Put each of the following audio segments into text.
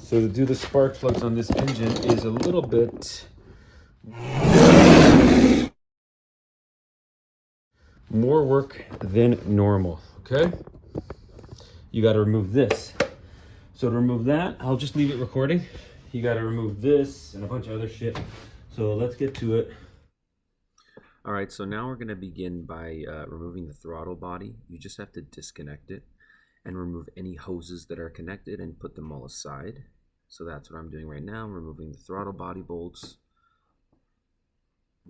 So to do the spark plugs on this engine is a little bit more work than normal, okay? You got to remove this. So to remove that, I'll just leave it recording. You got to remove this and a bunch of other shit. So let's get to it. All right, so now we're going to begin by removing the throttle body. You just have to disconnect it and remove any hoses that are connected and put them all aside. So that's what I'm doing right now. I'm removing the throttle body bolts.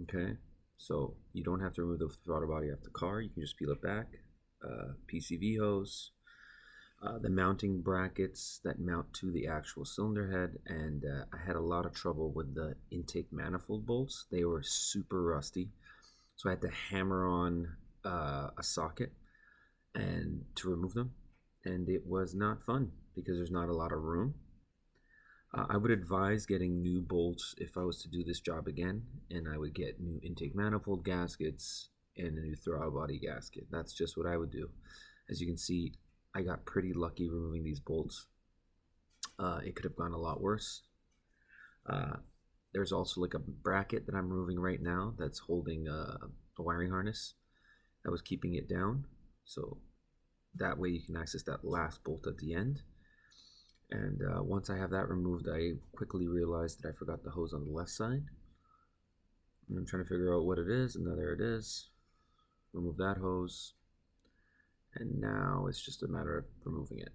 Okay, so you don't have to remove the throttle body off the car. You can just peel it back. PCV hose, the mounting brackets that mount to the actual cylinder head, and I had a lot of trouble with the intake manifold bolts. They were super rusty, so I had to hammer on a socket and to remove them, and it was not fun because there's not a lot of room. I would advise getting new bolts if I was to do this job again, and I would get new intake manifold gaskets and a new throttle body gasket. That's just what I would do. As you can see, I got pretty lucky removing these bolts. It could have gone a lot worse. There's also like a bracket that I'm removing right now that's holding a wiring harness that was keeping it down. So that way you can access that last bolt at the end. And once I have that removed, I quickly realized that I forgot the hose on the left side. And I'm trying to figure out what it is, and now there it is. Remove that hose. And now it's just a matter of removing it.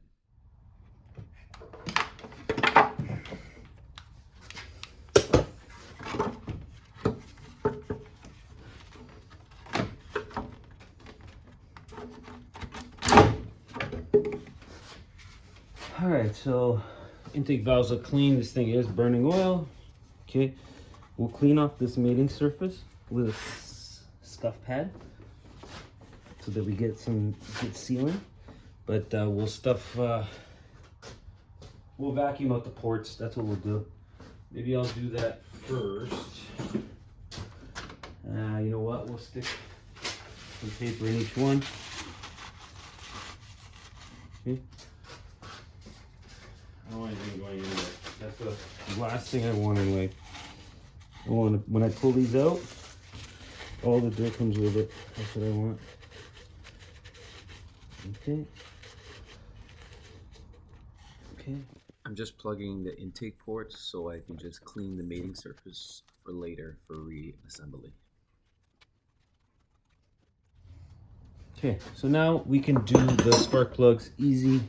All right, so intake valves are clean. This thing is burning oil. Okay, we'll clean off this mating surface with a scuff pad so that we get some good sealing. But we'll vacuum out the ports. That's what we'll do. Maybe I'll do that first. You know what? We'll stick some paper in each one. Okay. I don't want anything going anywhere. That's the last thing I want anyway. When I pull these out, all the dirt comes with it. That's what I want. Okay. Okay. I'm just plugging the intake ports so I can just clean the mating surface for later for reassembly. Okay, so now we can do the spark plugs easy.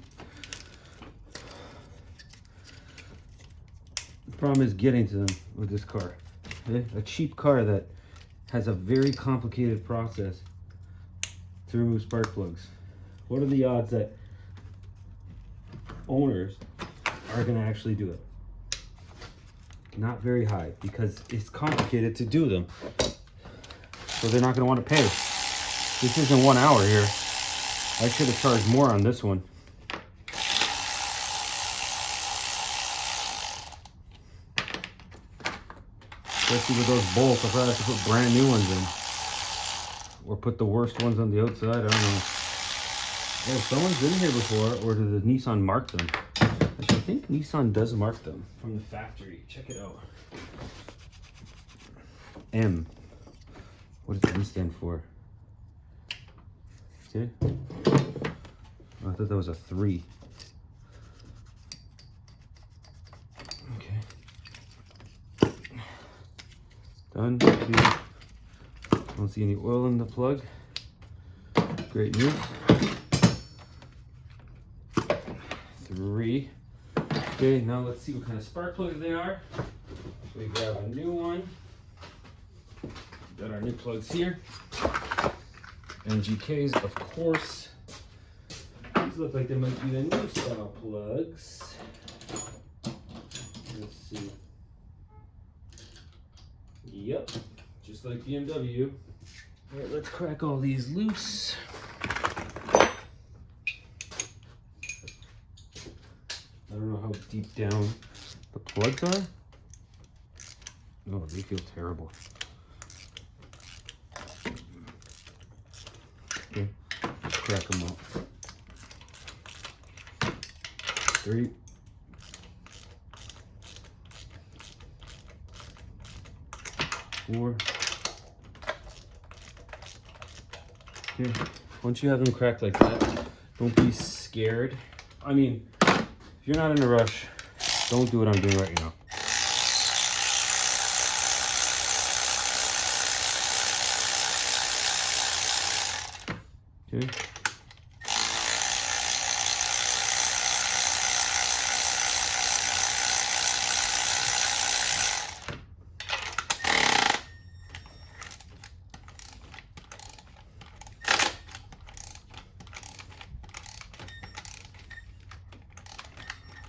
The problem is getting to them with this car. Okay? A cheap car that has a very complicated process to remove spark plugs. What are the odds that owners are going to actually do it? Not very high, because it's complicated to do them. So they're not going to want to pay. This isn't 1 hour here. I should have charged more on this one. Especially with those bolts, I probably have to put brand new ones in. Or put the worst ones on the outside, I don't know. Oh, someone's been here before, or did the Nissan mark them? Actually, I think Nissan does mark them from the factory. Check it out. M. What does M stand for? Okay. Oh, I thought that was a 3. Okay. Done. Don't see any oil in the plug. Great news. 3. Okay, now let's see what kind of spark plugs they are. So we grab a new one. Got our new plugs here. NGKs, of course. These look like they might be the new style plugs. Let's see. Yep, just like BMW. All right, let's crack all these loose. I don't know how deep down the plugs are. Oh, they feel terrible. Okay, let's crack them up. 3, 4. Okay. Once you have them cracked like that, don't be scared. I mean, if you're not in a rush, don't do what I'm doing right now. Okay.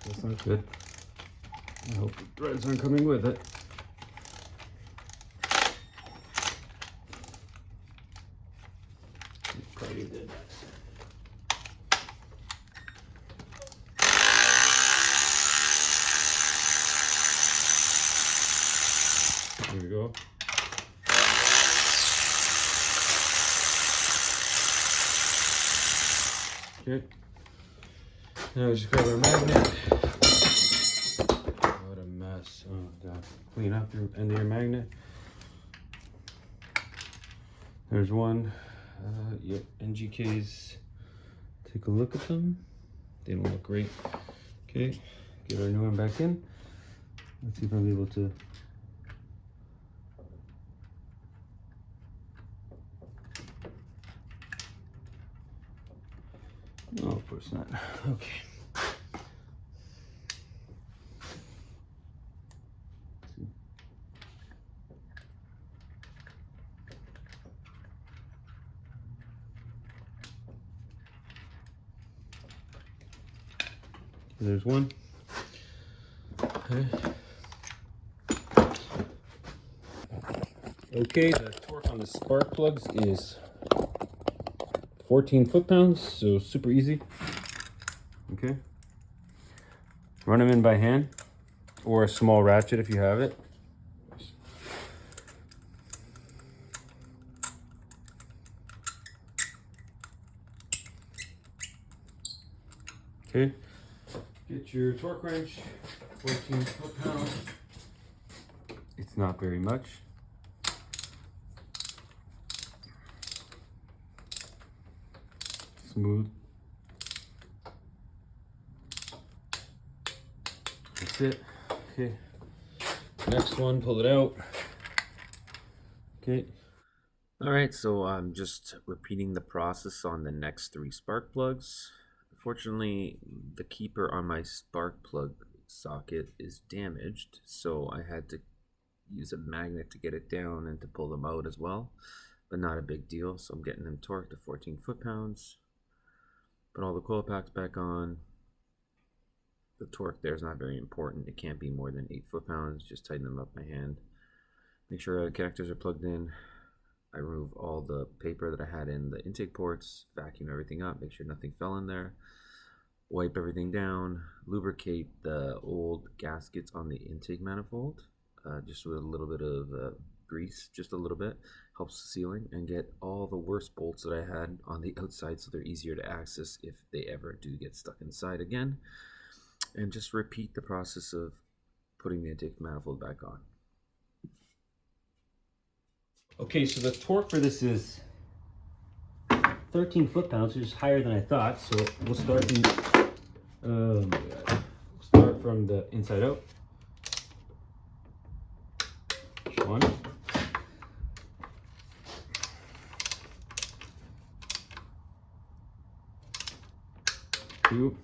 That's not good. I hope the threads aren't coming with it. Probably did. There we go. Okay. Now we just grab our magnet. What a mess. Oh god. Clean up your end of your magnet. There's one. Yep, NGKs. Take a look at them. They don't look great. Okay, get our new one back in. Let's see if I'm able to. No, of course not. Okay. There's one. Okay, the torque on the spark plugs is 14 foot-pounds, so super easy. Okay. Run them in by hand or a small ratchet if you have it. Okay. Get your torque wrench, 14 foot-pounds. It's not very much. Smooth. That's it. Okay. Next one, pull it out. Okay. All right, so I'm just repeating the process on the next 3 spark plugs. Unfortunately, the keeper on my spark plug socket is damaged, so I had to use a magnet to get it down and to pull them out as well, but not a big deal. So I'm getting them torqued to 14 foot-pounds. Put all the coil packs back on. The torque there is not very important. It can't be more than 8 foot-pounds. Just tighten them up by hand. Make sure the connectors are plugged in. I remove all the paper that I had in the intake ports, vacuum everything up, make sure nothing fell in there, wipe everything down, lubricate the old gaskets on the intake manifold, just with a little bit of grease, just a little bit, helps the sealing, and get all the worst bolts that I had on the outside so they're easier to access if they ever do get stuck inside again. And just repeat the process of putting the intake manifold back on. Okay, so the torque for this is 13 foot-pounds, which is higher than I thought. So we'll start from the inside out. 1, 2, 3.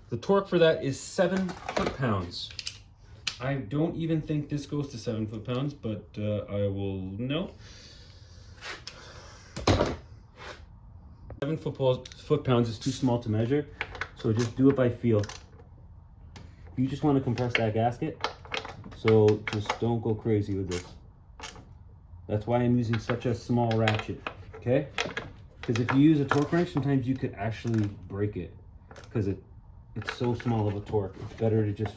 The torque for that is 7 foot-pounds. I don't even think this goes to 7 foot-pounds, but I will know. 7 foot-pounds is too small to measure, so just do it by feel. You just want to compress that gasket, so just don't go crazy with this. That's why I'm using such a small ratchet, okay? Because if you use a torque wrench, sometimes you could actually break it because it's so small of a torque. It's better to just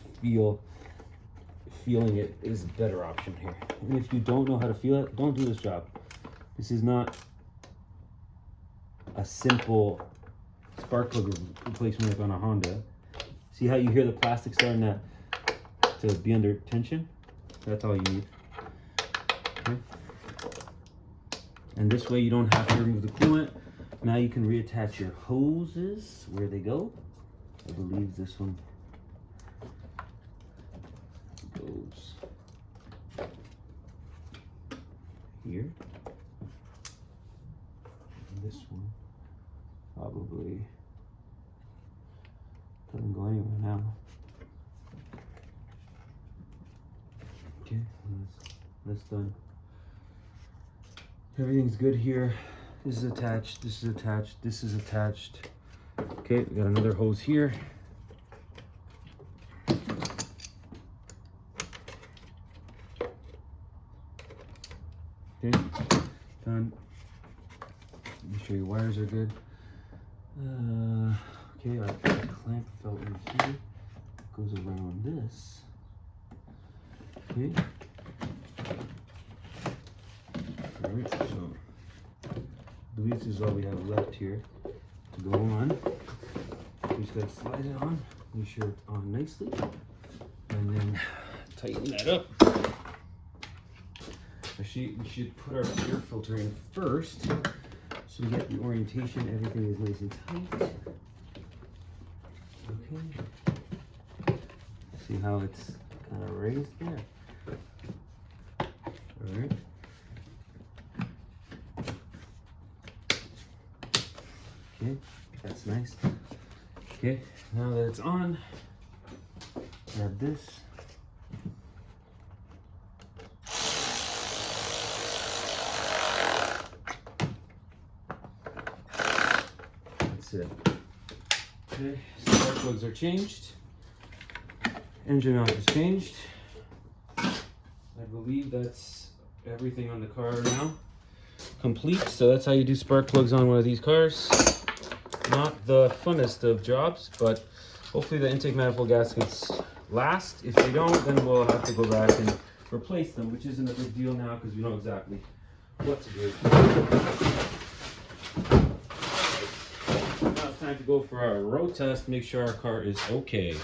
feeling it is a better option here. And if you don't know how to feel it, don't do this job. This is not a simple spark plug replacement like on a Honda. See how you hear the plastic starting to be under tension? That's all you need. Okay. And this way you don't have to remove the coolant. Now you can reattach your hoses where they go. I believe this one goes here. And this one probably doesn't go anywhere now. Okay, that's done. Everything's good here. This is attached, this is attached, this is attached. Okay, we got another hose here. Okay, done. Make sure your wires are good. Okay, our clamp fell in here. Goes around this. Okay. Alright, so I believe this is all we have left here to go on. We just gotta slide it on, make sure it's on nicely, and then tighten that up. Actually, we should put our air filter in first so we get the orientation, everything is nice and tight. Okay. See how it's kind of raised there? Alright. Okay, that's nice. Okay, now that it's on, grab this. That's it. Okay, spark plugs are changed. Engine mount is changed. I believe that's everything on the car now complete. So that's how you do spark plugs on one of these cars. Not the funnest of jobs, but hopefully the intake manifold gaskets last. If they don't, then we'll have to go back and replace them, which isn't a big deal now because we know exactly what to do. Now it's time to go for our road test, make sure our car is okay.